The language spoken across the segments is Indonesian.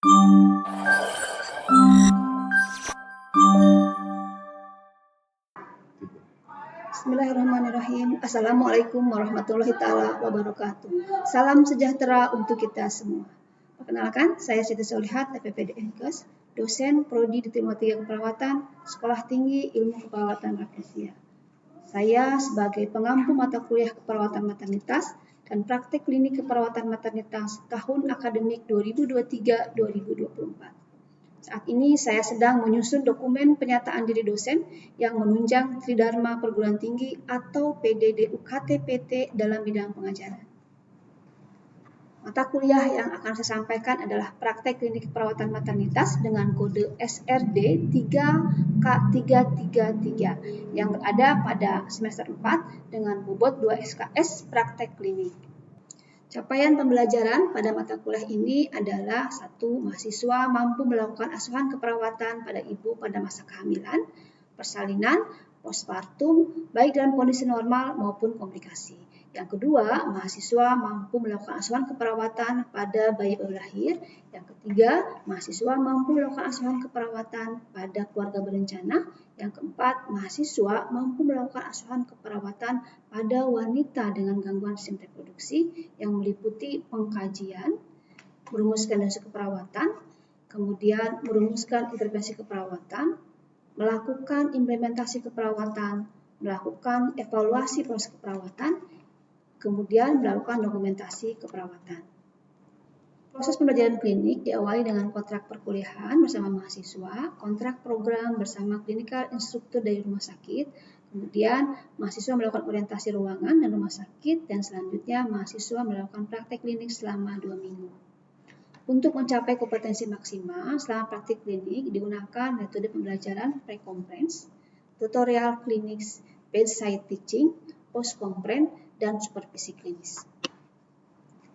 Bismillahirrahmanirrahim. Assalamualaikum warahmatullahi taala wabarakatuh. Salam sejahtera untuk kita semua. Perkenalkan, saya Siti Solihat, TPPD Enkes, dosen Prodi Diploma 3 Keperawatan, Sekolah Tinggi Ilmu Keperawatan Rafflesia. Saya sebagai pengampu mata kuliah keperawatan maternitas dan praktek klinik keperawatan maternitas tahun akademik 2023-2024. Saat ini saya sedang menyusun dokumen penyataan diri dosen yang menunjang Tridharma Perguruan Tinggi atau PDDUKT-PT dalam bidang pengajaran. Mata kuliah yang akan saya sampaikan adalah praktek klinik perawatan maternitas dengan kode SRD 3K333 yang berada pada semester 4 dengan bobot 2 SKS praktek klinik. Capaian pembelajaran pada mata kuliah ini adalah 1. Mahasiswa mampu melakukan asuhan keperawatan pada ibu pada masa kehamilan, persalinan, postpartum, baik dalam kondisi normal maupun komplikasi. Yang kedua, mahasiswa mampu melakukan asuhan keperawatan pada bayi baru lahir. Yang ketiga, mahasiswa mampu melakukan asuhan keperawatan pada keluarga berencana. Yang keempat, mahasiswa mampu melakukan asuhan keperawatan pada wanita dengan gangguan sistem reproduksi yang meliputi pengkajian, merumuskan dosis keperawatan, kemudian merumuskan intervensi keperawatan, melakukan implementasi keperawatan, melakukan evaluasi proses keperawatan, kemudian melakukan dokumentasi keperawatan. Proses pembelajaran klinik diawali dengan kontrak perkuliahan bersama mahasiswa, kontrak program bersama klinikal instruktur dari rumah sakit, kemudian mahasiswa melakukan orientasi ruangan dan rumah sakit, dan selanjutnya mahasiswa melakukan praktek klinik selama 2 minggu. Untuk mencapai kompetensi maksimal selama praktik klinik digunakan metode pembelajaran pre-conference, tutorial klinis, bedside teaching, post-conference, dan supervisi klinis.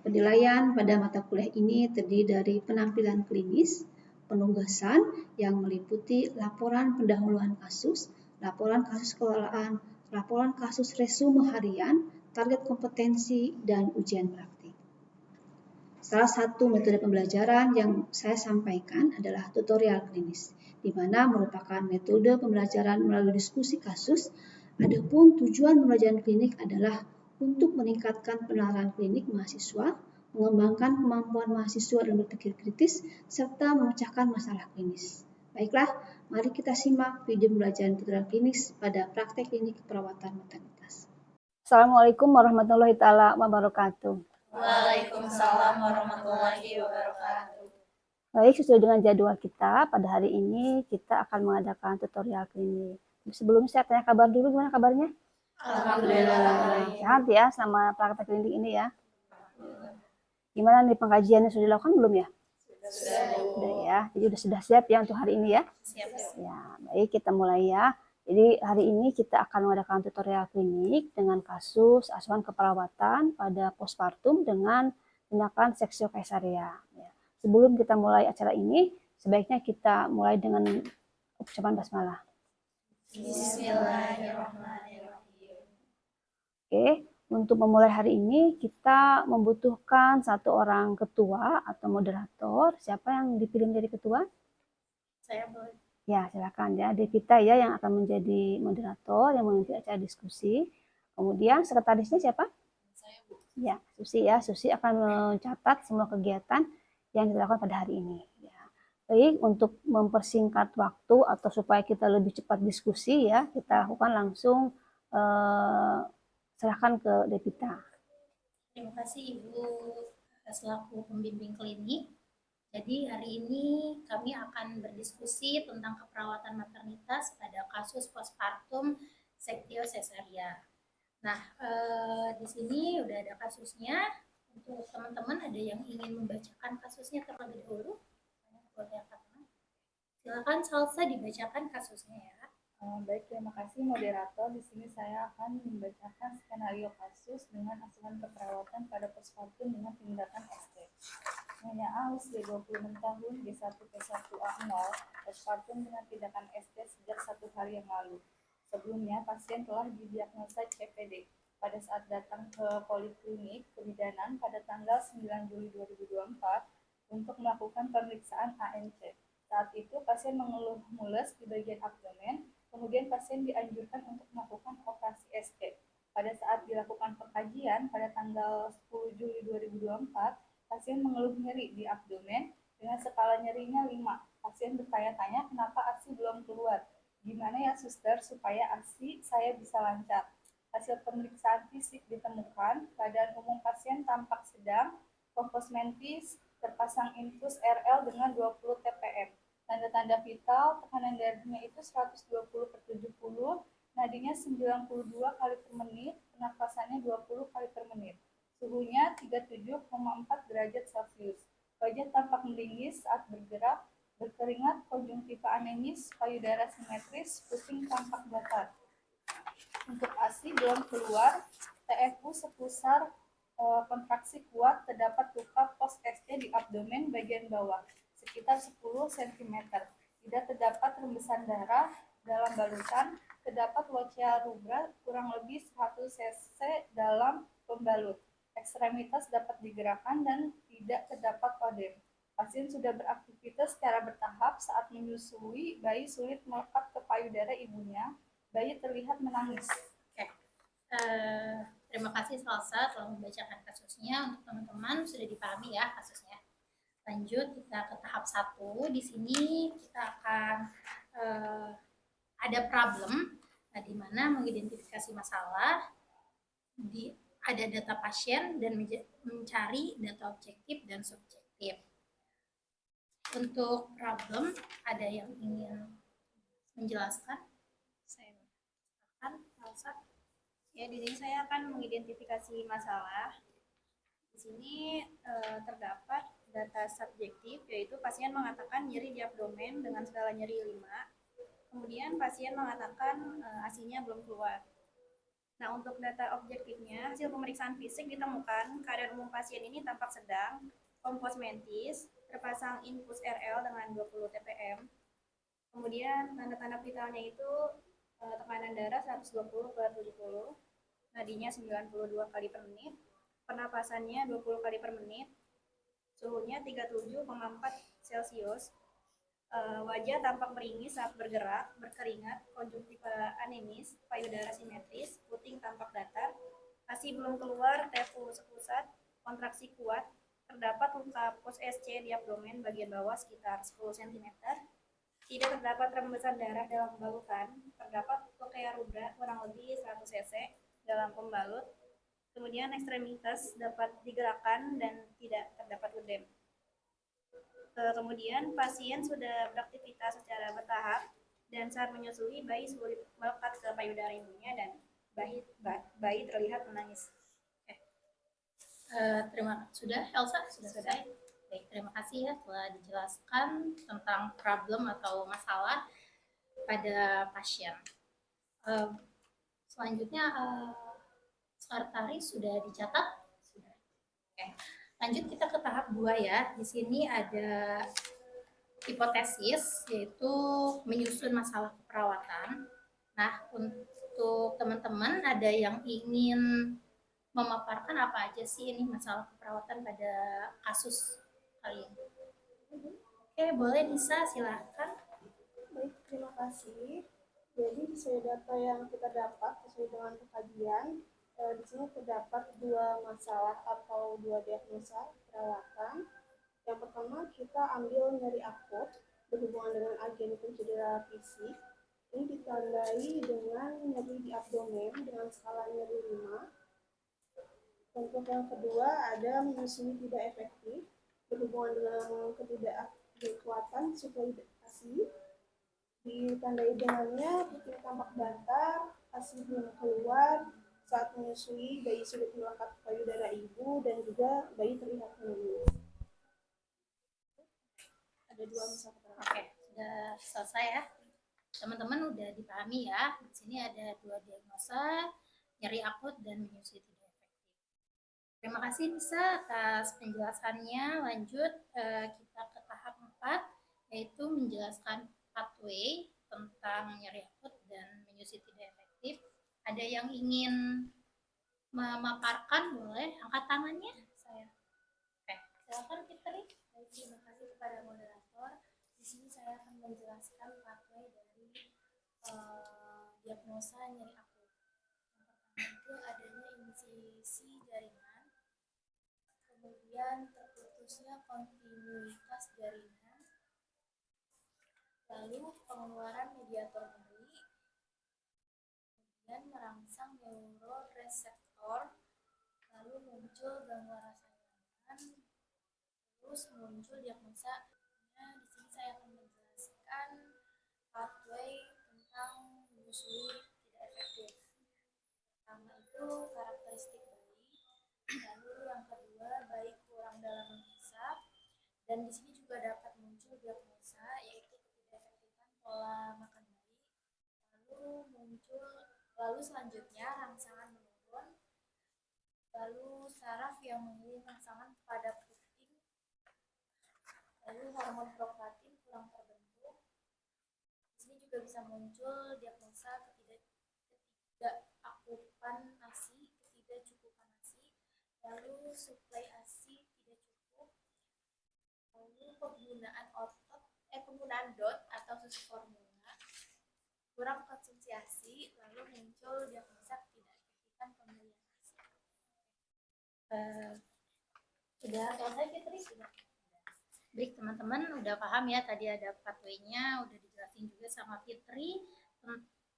Penilaian pada mata kuliah ini terdiri dari penampilan klinis, penugasan yang meliputi laporan pendahuluan kasus, laporan kasus kelolaan, laporan kasus resume harian, target kompetensi, dan ujian praktik. Salah satu metode pembelajaran yang saya sampaikan adalah tutorial klinis, di mana merupakan metode pembelajaran melalui diskusi kasus. Adapun tujuan pembelajaran klinik adalah untuk meningkatkan penalaran klinik mahasiswa, mengembangkan kemampuan mahasiswa dalam berpikir kritis, serta memecahkan masalah klinis. Baiklah, mari kita simak video pembelajaran tutorial klinis pada praktek klinik perawatan maternitas. Assalamualaikum warahmatullahi taala wabarakatuh. Waalaikumsalam warahmatullahi wabarakatuh. Baik, sesuai dengan jadwal kita, pada hari ini kita akan mengadakan tutorial klinik. Sebelumnya saya tanya kabar dulu, gimana kabarnya? Alhamdulillah. Sehat ya selama praktek klinik ini ya. Gimana nih pengkajiannya sudah dilakukan belum ya? Sudah ya. Jadi sudah siap ya untuk hari ini ya? Siap. Ya, baik kita mulai ya. Jadi hari ini kita akan mengadakan tutorial klinik dengan kasus asuhan keperawatan pada postpartum dengan tindakan seksio kaisaria. Ya. Sebelum kita mulai acara ini, sebaiknya kita mulai dengan ucapan basmalah. Bismillahirrahmanirrahim. Oke, untuk memulai hari ini kita membutuhkan satu orang ketua atau moderator. Siapa yang dipilih menjadi ketua? Saya boleh. Ya, silakan ya. Devita ya yang akan menjadi moderator yang memimpin acara diskusi. Kemudian sekretarisnya siapa? Saya, Bu. Ya, Susi ya. Susi akan mencatat semua kegiatan yang dilakukan pada hari ini. Ya. Baik, untuk mempersingkat waktu atau supaya kita lebih cepat diskusi ya, kita lakukan langsung serahkan ke Devita. Terima kasih Ibu selaku pembimbing klinik. Jadi hari ini kami akan berdiskusi tentang keperawatan maternitas pada kasus postpartum sektio cesaria. Nah, di sini udah ada kasusnya. Untuk teman-teman ada yang ingin membacakan kasusnya terlebih dahulu? Silakan Salsa dibacakan kasusnya ya. Baik, terima kasih moderator. Di sini saya akan membacakan skenario kasus dengan asuhan keperawatan pada postpartum dengan tindakan ST. Nyonya A usia 26 tahun, B1P1A0, postpartum dengan tindakan ST sejak 1 hari yang lalu. Sebelumnya, pasien telah didiagnosa CPD. Pada saat datang ke Poliklinik Kebidanan pada tanggal 9 Juli 2024, untuk melakukan pemeriksaan ANC. Saat itu pasien mengeluh mules di bagian abdomen, kemudian pasien dianjurkan untuk melakukan operasi ST. Pada saat dilakukan pengkajian pada tanggal 10 Juli 2024, pasien mengeluh nyeri di abdomen dengan skala nyerinya 5. Pasien bertanya-tanya kenapa ASI belum keluar. Gimana ya suster supaya ASI saya bisa lancar? Hasil pemeriksaan fisik ditemukan, keadaan umum pasien tampak sedang, kompos mentis, terpasang infus RL dengan 20 TPM. Tanda-tanda vital, tekanan darahnya itu 120/70, nadinya 92 kali per menit, pernafasannya 20 kali per menit. Suhunya 37,4 derajat Celcius. Wajah tampak melingis saat bergerak, berkeringat, konjungtiva anemis, payudara simetris, pusing tampak datar. Untuk ASI belum keluar, TFU sepusar kontraksi kuat, terdapat luka post ST di abdomen bagian bawah sekitar 10 cm. Tidak terdapat rembesan darah dalam balutan, terdapat locia rubra kurang lebih 100 cc dalam pembalut. Ekstremitas dapat digerakkan dan tidak terdapat odem. Pasien sudah beraktivitas secara bertahap saat menyusui, bayi sulit melekat ke payudara ibunya, bayi terlihat menangis. Oke. Terima kasih Salsa telah membacakan kasusnya. Untuk teman-teman sudah dipahami ya kasusnya. Lanjut kita ke tahap 1. Di sini kita akan ada problem, di mana mengidentifikasi masalah, ada data pasien dan mencari data objektif dan subjektif. Untuk problem, ada yang ingin menjelaskan? Saya akan Salsa. Ya, di sini saya akan mengidentifikasi masalah. Di sini terdapat data subjektif, yaitu pasien mengatakan nyeri di abdomen dengan skala nyeri 5. Kemudian pasien mengatakan ASI-nya belum keluar. Nah, untuk data objektifnya, hasil pemeriksaan fisik ditemukan keadaan umum pasien ini tampak sedang, kompos mentis, terpasang infus RL dengan 20 TPM. Kemudian tanda-tanda vitalnya itu tekanan darah 120/70, nadinya 92 kali per menit, pernapasannya 20 kali per menit, suhunya 37,4 Celcius, wajah tampak meringis saat bergerak, berkeringat, konjungtiva anemis, payudara simetris, puting tampak datar, ASI belum keluar, TFU sepusat, kontraksi kuat, terdapat luka post SC di abdomen bagian bawah sekitar 10 cm, tidak terdapat rembesan darah dalam balutan, terdapat locia rubra kurang lebih 100 cc dalam pembalut, kemudian ekstremitas dapat digerakkan dan tidak terdapat odem. Kemudian pasien sudah beraktivitas secara bertahap dan saat menyusui bayi sulit melekat ke payudara ibunya dan bayi terlihat menangis. Sudah Elsa? Sudah selesai? Baik, terima kasih ya telah dijelaskan tentang problem atau masalah pada pasien. Selanjutnya Sartari sudah dicatat? Sudah. Oke. Lanjut kita ke tahap 2 ya. Di sini ada hipotesis, yaitu menyusun masalah keperawatan. Nah, untuk teman-teman ada yang ingin memaparkan apa aja sih ini masalah keperawatan pada kasus kali ini? Oke, boleh Nisa, silahkan. Baik, terima kasih. Jadi sesuai data yang kita dapat sesuai dengan kajian, di sini terdapat 2 masalah atau 2 diagnosa perawatan. Yang pertama kita ambil nyeri akut berhubungan dengan agen pencedera fisik. Ini ditandai dengan nyeri di abdomen dengan skala nyeri 5. Untuk yang kedua ada menyusui tidak efektif berhubungan dengan ketidakadekuatan suplai ASI, ditandai dengannya puting tampak datar, ASI belum keluar, saat menyusui bayi sulit melekat payudara ibu dan juga bayi terlihat menangis. Ada 2 masalah. Oke, sudah selesai ya. Teman-teman udah dipahami ya. Di sini ada 2 diagnosa, nyeri akut dan menyusui tidak efektif. Terima kasih Nisa atas penjelasannya. Lanjut kita ke tahap 4, yaitu menjelaskan pathway tentang nyeri akut dan menyusui tidak efektif. Ada yang ingin memaparkan, boleh angkat tangannya. Saya. Oke, silakan Fitri. kepada moderator. Di sini saya akan menjelaskan pathway dari diagnosa nyeri akut. Yang pertama itu adanya inisiasi jaringan, kemudian terputusnya kontinuitas jaringan, lalu pengeluaran mediator nyeri, kemudian merangsang neuroreseptor, lalu muncul gangguan rasa nyaman, terus muncul diagnosa. Nah, di sini saya akan menjelaskan pathway tentang menyusui tidak efektif. Pertama itu karakteristik bayi, lalu yang kedua bayi kurang dalam menghisap, dan di sini juga dapat muncul diagnosa yaitu ketidakefektifan pola makan bayi. Lalu selanjutnya rangsangan menurun, lalu saraf yang mengirim rangsangan kepada puting, lalu hormon prolaktin kurang terbentuk. Di sini juga bisa muncul diagnosa ketidakakupan ASI, ketidakcukupan ASI, lalu suplai ASI tidak cukup, lalu penggunaan DOT atau susu formula, kurang konsumsi ASI, lalu muncul diagnosa ketidakefektifan pemberian ASI. Sudah selesai Fitri? Sudah. Baik teman-teman, udah paham ya tadi ada pathway-nya, udah dijelasin juga sama Fitri,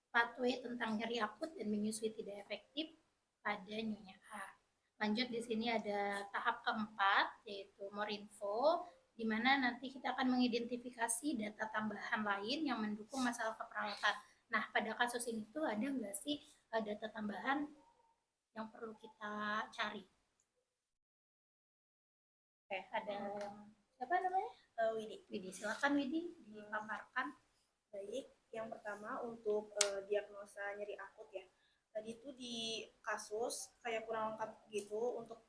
pathway tentang nyeri akut dan menyusui tidak efektif pada nyonya A. Lanjut di sini ada tahap keempat yaitu more info, di mana nanti kita akan mengidentifikasi data tambahan lain yang mendukung masalah keperawatan. Nah, pada kasus ini tuh ada nggak sih data tambahan yang perlu kita cari? Oke, ada siapa namanya? Widi, silakan Widi dipaparkan. Baik, yang pertama untuk diagnosa nyeri akut ya. Tadi itu di kasus kayak kurang lengkap gitu untuk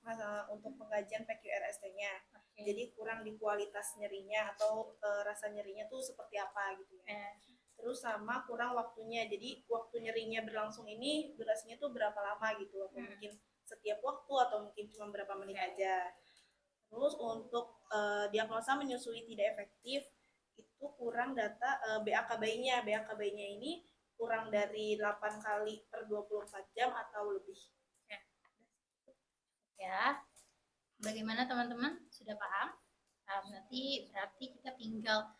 pengkajian PQRST-nya. Okay. Jadi kurang di kualitas nyerinya atau rasa nyerinya tuh seperti apa gitu ya. Terus sama kurang waktunya. Jadi waktu nyerinya berlangsung ini durasinya tuh berapa lama gitu? Atau mungkin setiap waktu atau mungkin cuma berapa menit aja. Terus untuk diagnosa menyusui tidak efektif itu kurang data BAK bayinya. BAK bayinya ini kurang dari 8 kali per 24 jam atau lebih. Ya, bagaimana teman-teman? Sudah paham? Nanti berarti kita tinggal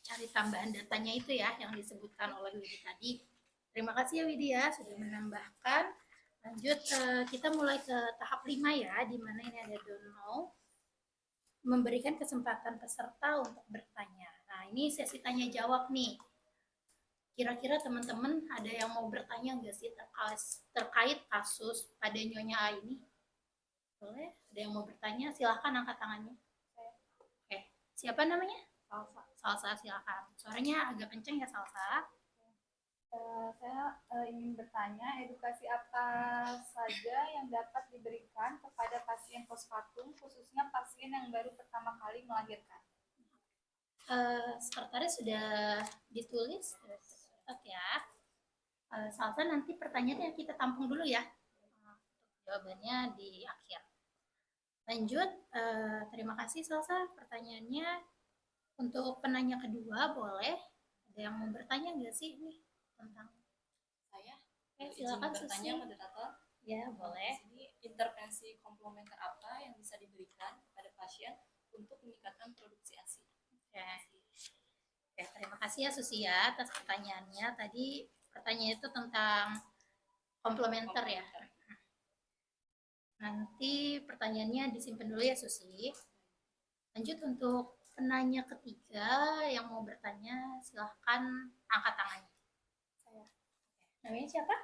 cari tambahan datanya itu ya yang disebutkan oleh Widi tadi. Terima kasih ya Widi ya sudah menambahkan. Lanjut, kita mulai ke tahap 5 ya, di mana ini ada don't know. Memberikan kesempatan peserta untuk bertanya. Nah, ini sesi tanya jawab nih. Kira-kira teman-teman ada yang mau bertanya nggak sih terkait kasus pada Nyonya A ini? Boleh? Ada yang mau bertanya? Silahkan angkat tangannya. Oke, siapa namanya? Salsa. Salsa, silakan. Suaranya agak kenceng ya Salsa. Saya ingin bertanya, edukasi apa saja yang dapat diberikan kepada pasien postpartum, khususnya pasien yang baru pertama kali melahirkan? Sekretaris sudah ditulis, ya. Salsa nanti pertanyaannya kita tampung dulu ya. Jawabannya di akhir. Lanjut, terima kasih Salsa pertanyaannya. Untuk penanya kedua boleh, ada yang mau bertanya nggak sih ini tentang saya? Silakan bertanya moderator. Ya boleh. Jadi intervensi komplementer apa yang bisa diberikan kepada pasien untuk meningkatkan produksi ASI? Oke, terima kasih ya Susi ya atas pertanyaannya. Tadi pertanyaan itu tentang komplementer ya. Nanti pertanyaannya disimpan dulu ya Susi. Lanjut untuk penanya ketiga yang mau bertanya silahkan angkat tangannya. Saya. Namanya siapa?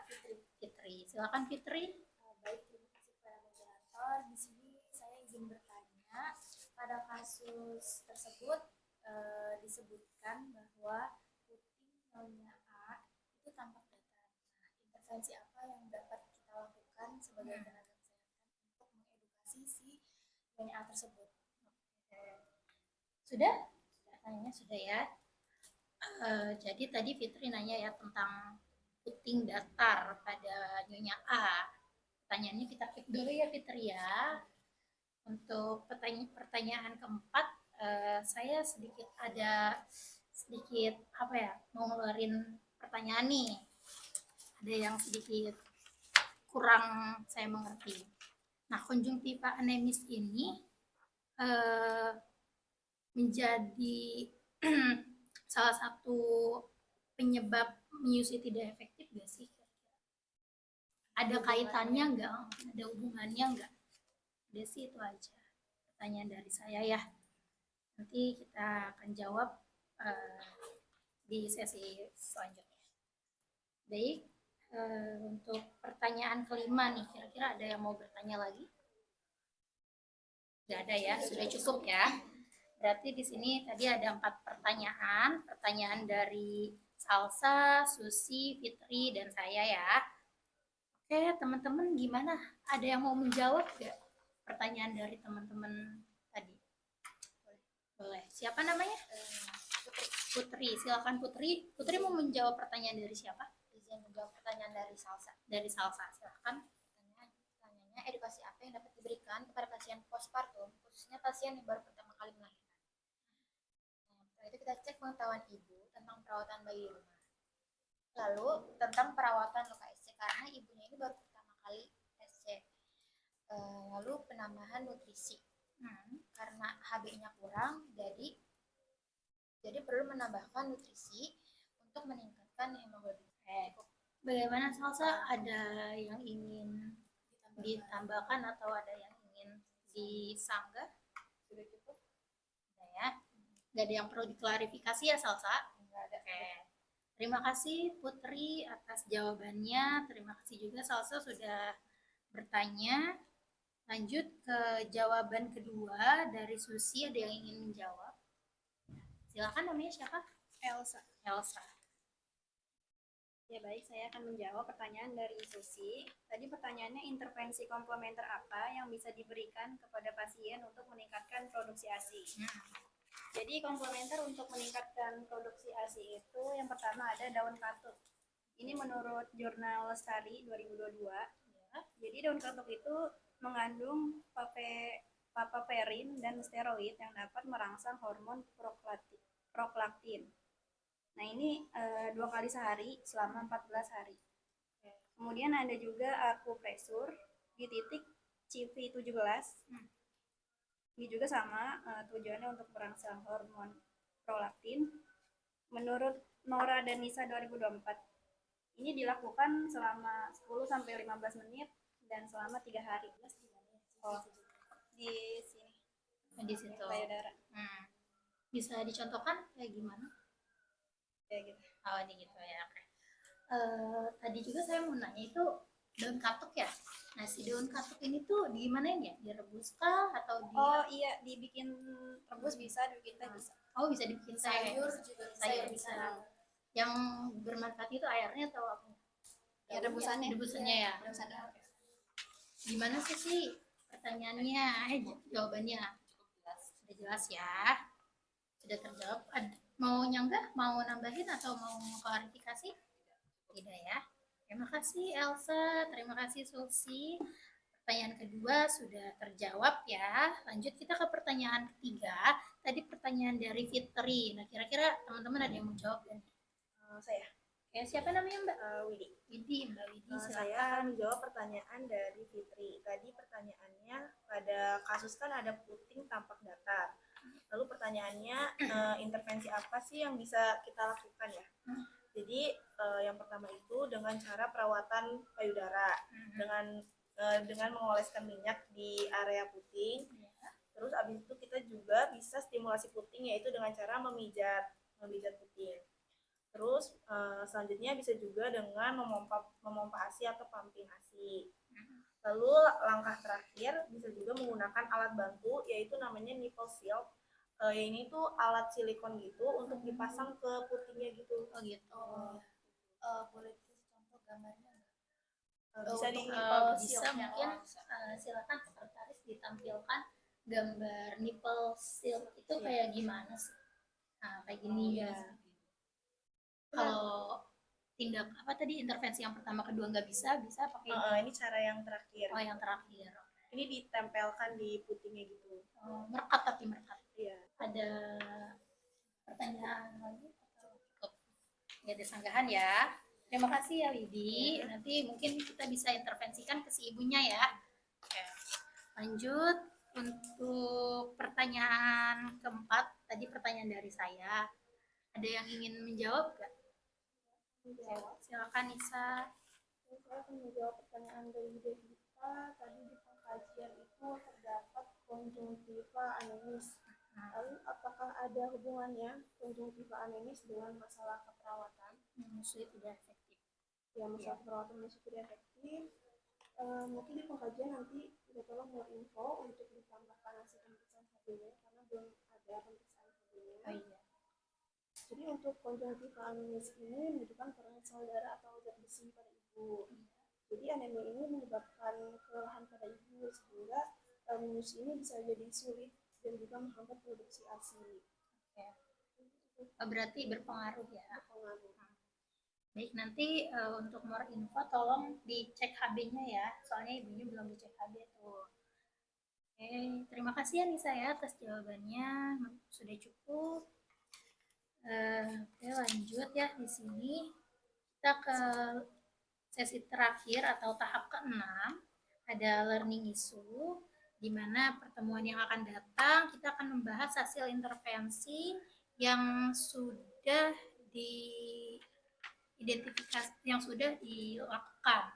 Fitri. Silakan Fitri. Baik, terima kasih kepada moderator. Di sini saya izin bertanya. Pada kasus tersebut disebutkan bahwa puting Nyonya A itu tampak datar. Nah, intervensi apa yang dapat kita lakukan sebagai tenaga kesehatan untuk mengedukasi si Nyonya A tersebut? Sudah? Pertanyaannya sudah ya. Jadi tadi Fitri nanya ya tentang puting datar pada Nyonya A. Pertanyaannya kita keep dulu ya Fitri ya. Untuk pertanyaan keempat saya ada sedikit apa ya, mau ngeluarin pertanyaan nih. Ada yang sedikit kurang saya mengerti. Nah, konjungtiva anemis ini menjadi salah satu penyebab menyusui tidak efektif gak sih? Ada kaitannya nggak? Ada hubungannya nggak? Udah sih itu aja pertanyaan dari saya ya. Nanti kita akan jawab di sesi selanjutnya. Baik, untuk pertanyaan kelima nih, kira-kira ada yang mau bertanya lagi? Nggak ada ya, sudah cukup ya. Berarti di sini tadi ada 4 pertanyaan. Pertanyaan dari Salsa, Susi, Fitri, dan saya ya. Oke, teman-teman gimana? Ada yang mau menjawab nggak pertanyaan dari teman-teman tadi? Boleh. Siapa namanya? Putri. Silakan Putri. Putri mau menjawab pertanyaan dari siapa? Izin menjawab pertanyaan dari Salsa. Dari Salsa. Silakan. Pertanyaannya, edukasi apa yang dapat diberikan kepada pasien postpartum, khususnya pasien yang baru pertama kali melahirkan. Setelah itu kita cek pengetahuan ibu tentang perawatan bayi di rumah. Lalu tentang perawatan luka SC karena ibunya ini baru pertama kali SC. Lalu penambahan nutrisi. Karena HB-nya kurang, jadi perlu menambahkan nutrisi untuk meningkatkan hemoglobin. Bagaimana Salsa? Ada yang ingin ditambahkan atau ada yang ingin disanggah? Sudah cukup? Nah ya, nggak ada yang perlu diklarifikasi ya Salsa? Nggak ada. Oke. Terima kasih Putri atas jawabannya. Terima kasih juga Salsa sudah bertanya. Lanjut ke jawaban kedua dari Susi. Ada yang ingin menjawab? Silakan, namanya siapa? Elsa. Elsa. Ya baik, saya akan menjawab pertanyaan dari Susi. Tadi pertanyaannya intervensi komplementer apa yang bisa diberikan kepada pasien untuk meningkatkan produksi ASI. Jadi komplementer untuk meningkatkan produksi ASI itu yang pertama ada daun katuk. Ini menurut jurnal Lestari 2022. Ya. Jadi daun katuk itu mengandung papaverin dan steroid yang dapat merangsang hormon prolaktin. Nah ini 2 kali sehari selama 14 hari. Kemudian ada juga akupresur di titik CV17. Ini juga sama, tujuannya untuk merangsang hormon prolaktin. Menurut Nora dan Nisa 2024, ini dilakukan selama 10-15 menit dan selama 3 hari. Oh, di sini. Di situ. Payudara. Bisa dicontohkan kayak gimana? Ya gitu. Oh, ini gitu ya. Oke. Tadi juga saya mau nanya itu daun katuk ya. Nah, si daun katuk ini tuh gimana ya? Direbus kah atau di? Oh iya, dibikin rebus bisa, dibikin teh bisa. Oh, bisa dibikin sayur juga sayur bisa. Yang bermanfaat itu airnya atau apa? Ya rebusannya. Rebusannya ya. Rebusannya. Gimana sih pertanyaannya? Jawabannya sudah jelas ya. Sudah terjawab. Mau nyanggah? Mau nambahin atau mau klarifikasi? Tidak ya. Terima kasih Elsa, terima kasih Susi. Pertanyaan kedua sudah terjawab ya. Lanjut kita ke pertanyaan ketiga. Tadi pertanyaan dari Fitri. Nah, kira-kira teman-teman ada yang mau jawab kan? Saya. Ya, siapa namanya Mbak? Widi. Widi, Mbak Widi. Saya akan menjawab pertanyaan dari Fitri. Tadi pertanyaannya pada kasus kan ada puting tampak datar. Lalu pertanyaannya intervensi apa sih yang bisa kita lakukan ya? Jadi yang pertama itu dengan cara perawatan payudara dengan mengoleskan minyak di area puting. Terus abis itu kita juga bisa stimulasi puting yaitu dengan cara memijat puting. Terus selanjutnya bisa juga dengan memompa ASI atau pumping ASI. Lalu langkah terakhir bisa juga menggunakan alat bantu yaitu namanya nipple shield. Ini tuh alat silikon gitu untuk dipasang ke putingnya gitu. Oh gitu. Boleh dikasih contoh gambarnya nggak? Bisa Bisa mungkin silakan sekretaris ditampilkan gambar nipple shield itu kayak gimana sih? Nah, kayak gini ya. Kalau tindak apa tadi intervensi yang pertama kedua nggak bisa pakai ini cara yang terakhir. yang terakhir. Ini ditempelkan di putingnya gitu. Merekat tapi merekat. Iya. Ada pertanyaan lagi? Cukup. Ya, ada sanggahan ya. Terima kasih ya Widi. Nanti mungkin kita bisa intervensikan ke si ibunya ya. Oke. Lanjut untuk pertanyaan keempat. Tadi pertanyaan dari saya. Ada yang ingin menjawab nggak? Silakan Nisa. Saya akan menjawab pertanyaan dari Devita. Tadi di pengkajian itu terdapat konjungtiva anemis. Lalu apakah ada hubungannya konjungtiva anemis dengan masalah keperawatan? Menyusui tidak efektif. Ya, masalah keperawatan menyusui tidak efektif. Mungkin di pengkajian nanti kita tolong more info untuk ditambahkan hasil pemeriksaan HB-nya karena belum ada pemeriksaan HB-nya. Oh iya. Jadi untuk konjungtiva anemis ini menunjukkan kurangan sel darah atau zat besi pada ibu. Jadi anemia ini menyebabkan kelelahan pada ibu sehingga menyusui ini bisa jadi sulit dan juga menghambat produksi ASI. Berarti berpengaruh ya. Berpengaruh. Baik, nanti untuk more info tolong dicek HB-nya ya. Soalnya ibunya belum dicek HB tuh. Oke, terima kasih ya Nisa ya atas jawabannya. Sudah cukup. Oke, lanjut ya di sini. Kita ke sesi terakhir atau tahap ke-6. Ada learning issue, di mana pertemuan yang akan datang kita akan membahas hasil intervensi yang sudah diidentifikasi, yang sudah dilakukan.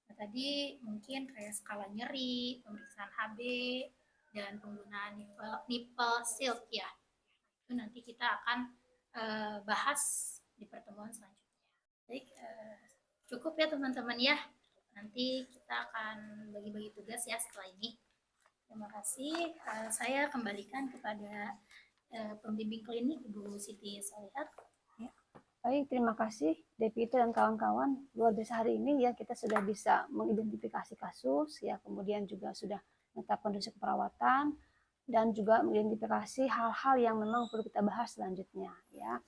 Nah, tadi mungkin kayak skala nyeri, pemeriksaan HB, dan penggunaan nipple silk ya. Itu nanti kita akan bahas di pertemuan selanjutnya. Baik, cukup ya teman-teman ya. Nanti kita akan bagi-bagi tugas ya setelah ini. Terima kasih. Saya kembalikan kepada pembimbing klinik Ibu Siti Solihat. Ya. Baik, terima kasih Devita dan kawan-kawan. Luar biasa hari ini ya kita sudah bisa mengidentifikasi kasus ya, kemudian juga sudah menetapkan kondisi keperawatan dan juga mengidentifikasi hal-hal yang memang perlu kita bahas selanjutnya ya.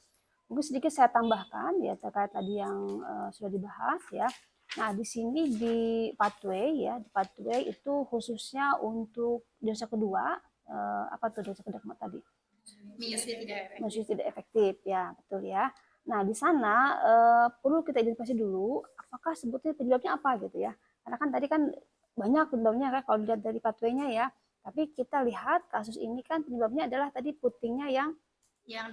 Mungkin sedikit saya tambahkan ya terkait tadi yang sudah dibahas ya. Nah, di sini di pathway ya, di pathway itu khususnya untuk dosa kedua, apa tuh dosa kedua tadi? Menyusui tidak efektif ya, betul ya. Nah, di sana perlu kita identifikasi dulu apakah sebetulnya penyebabnya apa gitu ya. Karena kan tadi kan banyak penyebabnya kan kalau dilihat dari pathway-nya ya. Tapi kita lihat kasus ini kan penyebabnya adalah tadi putingnya yang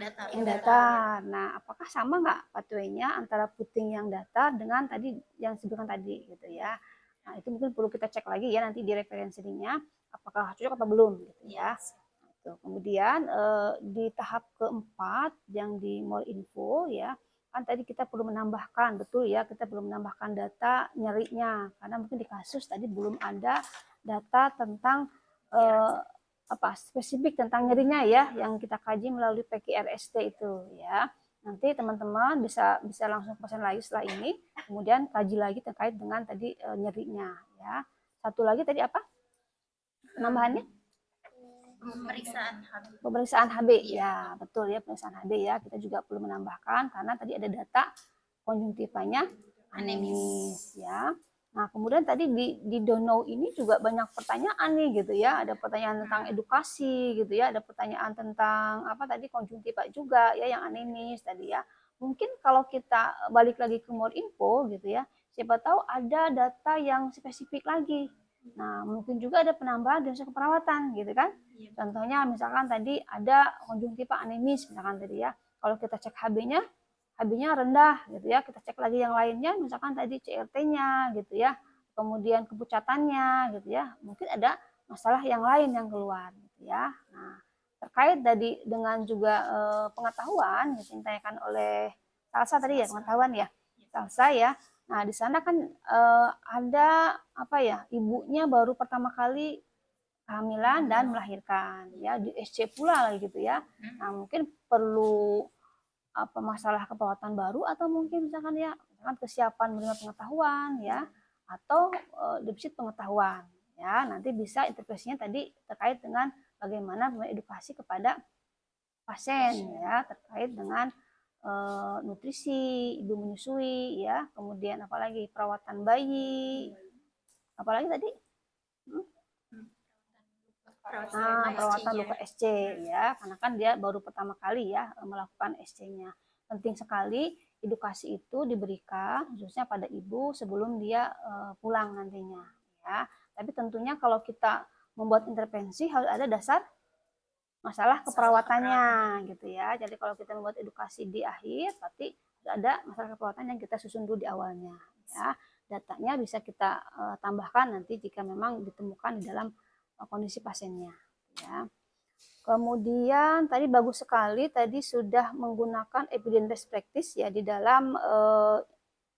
datar. Nah, apakah sama nggak pathway-nya antara puting yang datar dengan tadi yang disebutkan tadi gitu ya. Nah, itu mungkin perlu kita cek lagi ya nanti di referensinya apakah cocok atau belum gitu ya. Nah, kemudian di tahap keempat yang di more info ya, kan tadi kita perlu menambahkan, betul ya, kita perlu menambahkan data nyerinya karena mungkin di kasus tadi belum ada data tentang spesifik tentang nyerinya ya yang kita kaji melalui PQRST itu ya. Nanti teman-teman bisa langsung pesan lagi setelah ini, kemudian kaji lagi terkait dengan tadi nyerinya ya. Satu lagi tadi apa penambahannya? Pemeriksaan HB ya, betul ya, pemeriksaan HB ya. Kita juga perlu menambahkan karena tadi ada data konjungtivanya anemis ya. Nah, kemudian tadi di Dono ini juga banyak pertanyaan nih gitu ya. Ada pertanyaan tentang edukasi gitu ya, ada pertanyaan tentang apa tadi konjungtiva juga ya yang anemis tadi ya. Mungkin kalau kita balik lagi ke more info gitu ya, siapa tahu ada data yang spesifik lagi. Nah, mungkin juga ada penambahan dosa keperawatan gitu kan. Contohnya misalkan tadi ada konjungtiva anemis misalkan tadi ya. Kalau kita cek HB-nya rendah gitu ya, kita cek lagi yang lainnya misalkan tadi CRT-nya gitu ya, kemudian kepucatannya gitu ya, mungkin ada masalah yang lain yang keluar gitu ya. Nah, terkait tadi dengan juga pengetahuan yang ditanyakan oleh Salsa tadi ya, pengetahuan ya Salsa ya. Nah, di sana kan ada apa ya, ibunya baru pertama kali kehamilan dan melahirkan ya, di SC pula lagi gitu ya. Nah, mungkin perlu apa masalah keperawatan baru atau mungkin misalkan ya kesiapan menerima pengetahuan ya atau defisit pengetahuan ya, nanti bisa intervensinya tadi terkait dengan bagaimana edukasi kepada pasien ya terkait dengan nutrisi ibu menyusui ya, kemudian apalagi perawatan bayi, apalagi tadi perawatan luka SC ya, karena kan dia baru pertama kali ya melakukan SC-nya. Penting sekali edukasi itu diberikan khususnya pada ibu sebelum dia pulang nantinya ya. Tapi tentunya kalau kita membuat intervensi harus ada dasar masalah keperawatannya gitu ya. Jadi kalau kita membuat edukasi di akhir, berarti ada masalah keperawatan yang kita susun dulu di awalnya ya. Datanya bisa kita tambahkan nanti jika memang ditemukan di dalam kondisi pasiennya ya. Kemudian tadi bagus sekali tadi sudah menggunakan evidence based practice ya di dalam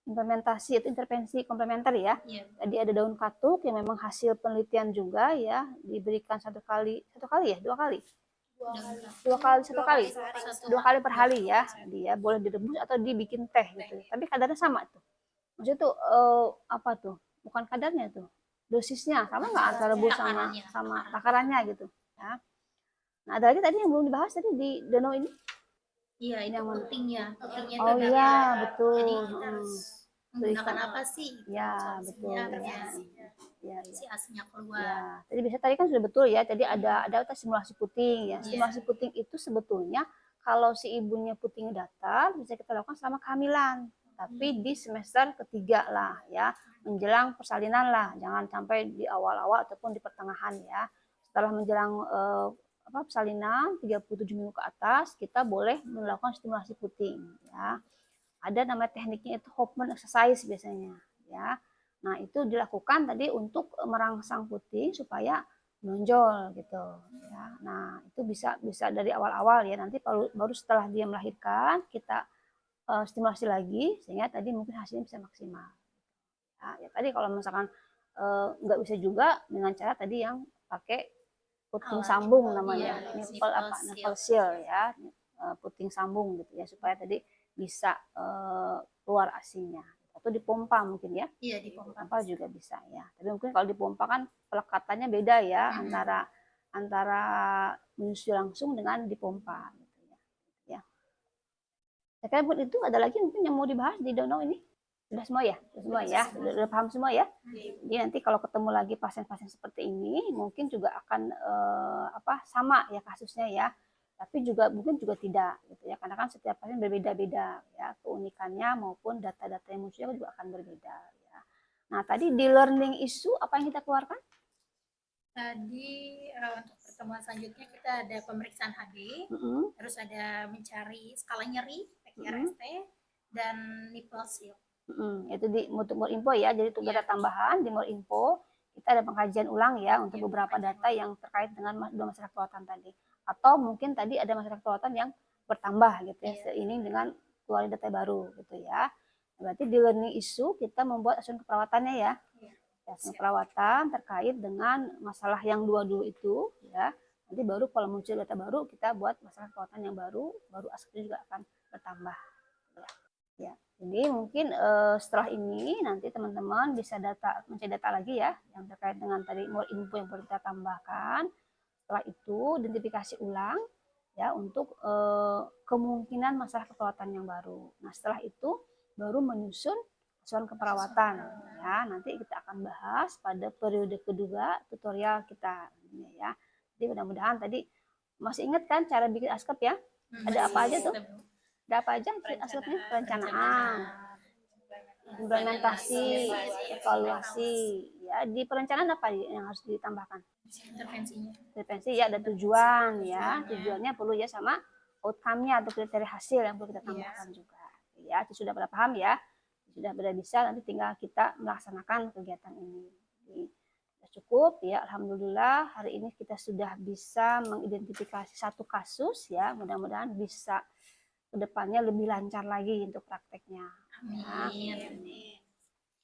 implementasi atau intervensi komplementer ya. Tadi ada daun katuk yang memang hasil penelitian juga ya, diberikan satu kali ya, dua kali per hari ya. Dia boleh direbus atau dibikin teh gitu. Tapi kadarnya sama tuh. Maksudnya tuh apa tuh? Bukan kadarnya tuh. Dosisnya sama nggak antara rebus sama takarannya gitu ya. Nah, ada lagi tadi yang belum dibahas tadi di danau ini. Iya, ini putingnya. Oh iya, betul. Jadi kita harus menggunakan apa sih? Ya, betul. Ya. Si asnya keluar. Ya. Jadi biasanya tadi kan sudah betul ya. Jadi ada stimulasi puting ya. Stimulasi puting itu sebetulnya kalau si ibunya putingnya datar bisa kita lakukan selama kehamilan. Tapi di semester ketiga lah ya, menjelang persalinan lah. Jangan sampai di awal-awal ataupun di pertengahan ya. Setelah menjelang persalinan 37 minggu ke atas kita boleh melakukan stimulasi puting ya. Ada nama tekniknya itu Hoffman exercise biasanya ya. Nah, itu dilakukan tadi untuk merangsang puting supaya menonjol gitu ya. Nah, itu bisa dari awal-awal ya. Nanti baru setelah dia melahirkan kita stimulasi lagi sehingga tadi mungkin hasilnya bisa maksimal. Ya tadi kalau misalkan nggak bisa juga dengan cara tadi yang pakai puting sambung namanya, nipple seal ya, puting sambung gitu ya supaya tadi bisa keluar ASI-nya atau dipompa mungkin ya. Iya, dipompa juga bisa ya. Tapi mungkin kalau dipompa kan pelekatannya beda ya antara menyusui langsung dengan dipompa gitu ya. Saya kira buat itu ada lagi mungkin yang mau dibahas di danau ini. Sudah semua ya? Sudah paham semua ya? Jadi nanti kalau ketemu lagi pasien-pasien seperti ini, mungkin juga akan sama ya kasusnya ya. Tapi mungkin juga tidak gitu ya. Karena kan setiap pasien berbeda-beda ya, keunikannya maupun data-data yang muncul juga akan berbeda ya. Nah, tadi di learning issue apa yang kita keluarkan? Tadi untuk pertemuan selanjutnya kita ada pemeriksaan HD, terus ada mencari skala nyeri, PQRST, dan nipple seal. Itu di Morinfo ya, jadi itu data tambahan di Morinfo kita ada pengkajian ulang ya untuk beberapa data yang terkait dengan dua masalah keperawatan tadi, atau mungkin tadi ada masalah keperawatan yang bertambah gitu ya, seiring dengan keluar data baru gitu ya. Berarti di learning issue kita membuat asuhan keperawatannya ya, asuhan keperawatan terkait dengan masalah yang dua dulu itu ya. Nanti baru kalau muncul data baru kita buat masalah keperawatan yang baru asuhannya juga akan bertambah ya. Jadi mungkin setelah ini nanti teman-teman bisa mencari data lagi ya yang terkait dengan tadi more info yang perlu kita tambahkan. Setelah itu identifikasi ulang ya untuk kemungkinan masalah keperawatan yang baru. Nah, setelah itu baru menyusun asuhan keperawatan ya. Nanti kita akan bahas pada periode kedua tutorial kita ya. Jadi mudah-mudahan tadi masih ingat kan cara bikin ASKEP ya? Ada apa aja tuh? Ada apa aja ASKEP-nya? Perencanaan, implementasi, evaluasi ya. Di perencanaan apa yang harus ditambahkan? Intervensi ya, ada tujuan ya. Tujuannya perlu ya sama outcome-nya atau kriteria hasil yang perlu kita tambahkan juga ya. Itu sudah pada paham ya, sudah pada bisa, nanti tinggal kita melaksanakan kegiatan ini. Jadi, sudah cukup ya, alhamdulillah hari ini kita sudah bisa mengidentifikasi satu kasus ya. Mudah-mudahan bisa kedepannya lebih lancar lagi untuk prakteknya. Amin.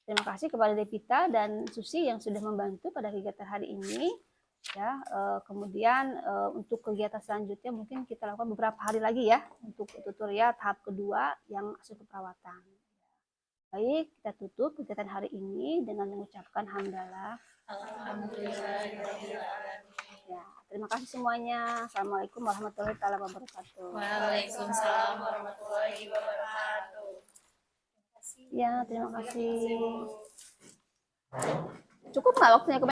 Terima kasih kepada Devita dan Susi yang sudah membantu pada kegiatan hari ini. Ya, kemudian untuk kegiatan selanjutnya mungkin kita lakukan beberapa hari lagi ya untuk tutorial tahap kedua yang asuhan keperawatan. Baik, kita tutup kegiatan hari ini dengan mengucapkan hamdalah. Ya, terima kasih semuanya. Assalamualaikum warahmatullahi wabarakatuh. Waalaikumsalam warahmatullahi wabarakatuh. Ya, terima kasih. Cukup nggak waktunya?